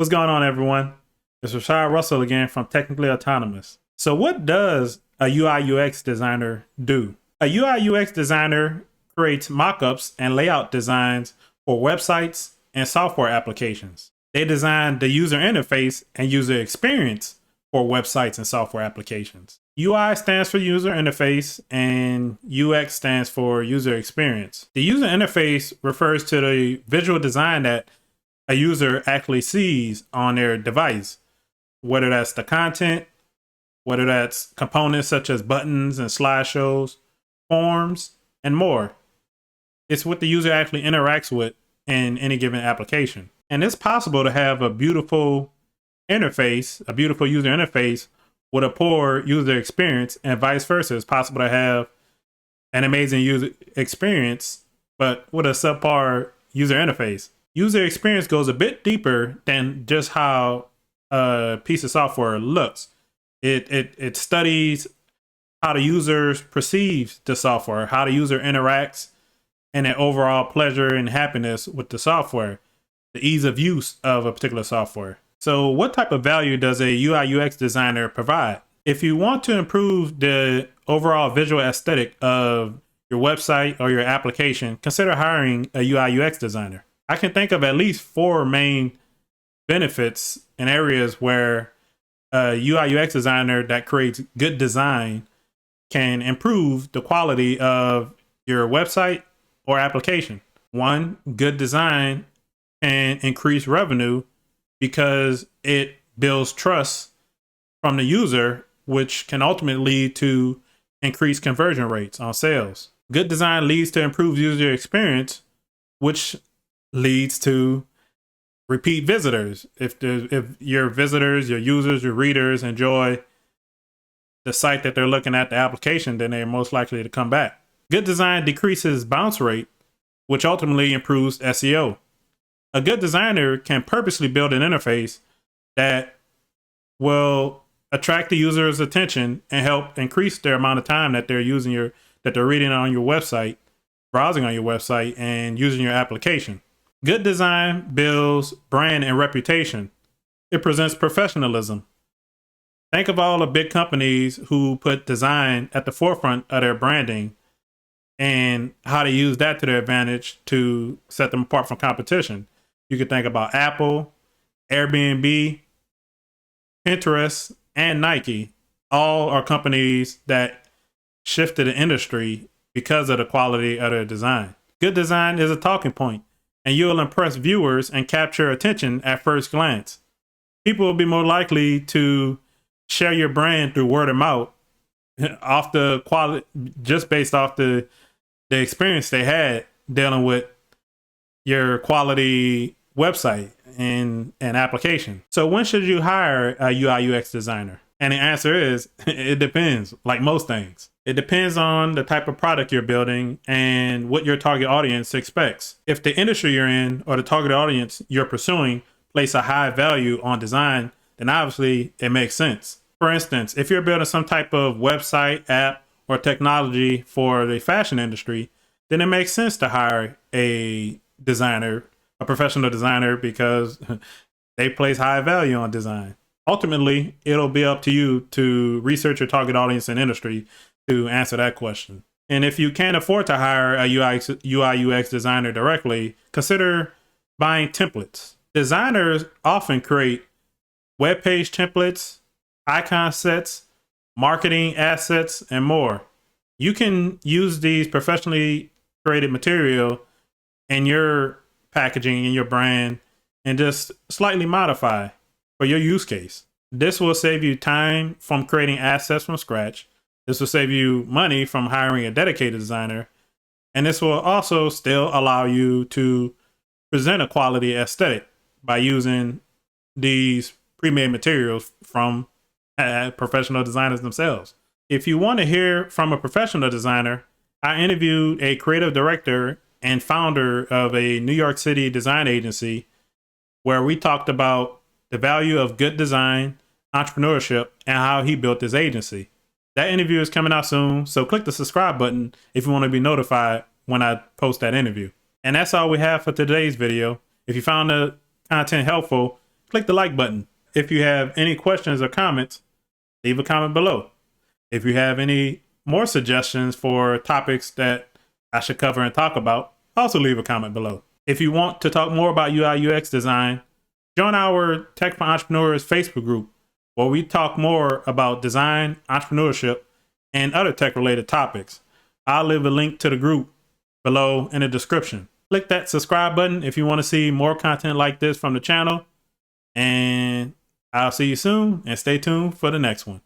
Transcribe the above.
What's going on, everyone? It's RASHAD Russell again from Technically Autonomous. So what does a UI UX designer do? A UI UX designer creates mockups and layout designs for websites and software applications. They design the user interface and user experience for websites and software applications. UI stands for user interface and UX stands for user experience. The user interface refers to the visual design that a user actually sees on their device, whether that's the content, whether that's components such as buttons and slideshows, forms, and more. It's what the user actually interacts with in any given application. And it's possible to have a beautiful interface, a beautiful user interface with a poor user experience, and vice versa. It's possible to have an amazing user experience, but with a subpar user interface. User experience goes a bit deeper than just how a piece of software looks. It studies how the user perceives the software, how the user interacts, and their overall pleasure and happiness with the software, the ease of use of a particular software. So what type of value does a UI UX designer provide? If you want to improve the overall visual aesthetic of your website or your application, consider hiring a UI UX designer. I can think of at least 4 main benefits in areas where a UI UX designer that creates good design can improve the quality of your website or application. 1, good design can increase revenue because it builds trust from the user, which can ultimately lead to increased conversion rates on sales. Good design leads to improved user experience, which leads to repeat visitors. If your visitors, your users, your readers enjoy the site that they're looking at, the application, then they're most likely to come back. Good design decreases bounce rate, which ultimately improves SEO. A good designer can purposely build an interface that will attract the user's attention and help increase their amount of time that they're reading on your website, browsing on your website, and using your application. Good design builds brand and reputation. It presents professionalism. Think of all the big companies who put design at the forefront of their branding and how they use that to their advantage to set them apart from competition. You could think about Apple, Airbnb, Pinterest, and Nike. All are companies that shifted the industry because of the quality of their design. Good design is a talking point, and you'll impress viewers and capture attention at first glance. People will be more likely to share your brand through word of mouth off the quality, just based off the experience they had dealing with your quality website and application. So when should you hire a UI UX designer? And the answer is, it depends, like most things. It depends on the type of product you're building and what your target audience expects. If the industry you're in or the target audience you're pursuing place a high value on design, then obviously it makes sense. For instance, if you're building some type of website, app, or technology for the fashion industry, then it makes sense to hire a designer, a professional designer, because they place high value on design. Ultimately, it'll be up to you to research your target audience and industry to answer that question. And if you can't afford to hire a UI UX designer directly, consider buying templates. Designers often create web page templates, icon sets, marketing assets, and more. You can use these professionally created material in your packaging and your brand and just slightly modify for your use case. This will save you time from creating assets from scratch. This will save you money from hiring a dedicated designer. And this will also still allow you to present a quality aesthetic by using these pre-made materials from professional designers themselves. If you want to hear from a professional designer, I interviewed a creative director and founder of a New York City design agency where we talked about the value of good design, entrepreneurship, and how he built his agency. That interview is coming out soon, so click the subscribe button if you want to be notified when I post that interview. And that's all we have for today's video. If you found the content helpful, click the like button. If you have any questions or comments, leave a comment below. If you have any more suggestions for topics that I should cover and talk about, also leave a comment below. If you want to talk more about UI UX design, join our Tech for Entrepreneurs Facebook group, where we talk more about design, entrepreneurship, and other tech-related topics. I'll leave a link to the group below in the description. Click that subscribe button if you want to see more content like this from the channel. And I'll see you soon, and stay tuned for the next one.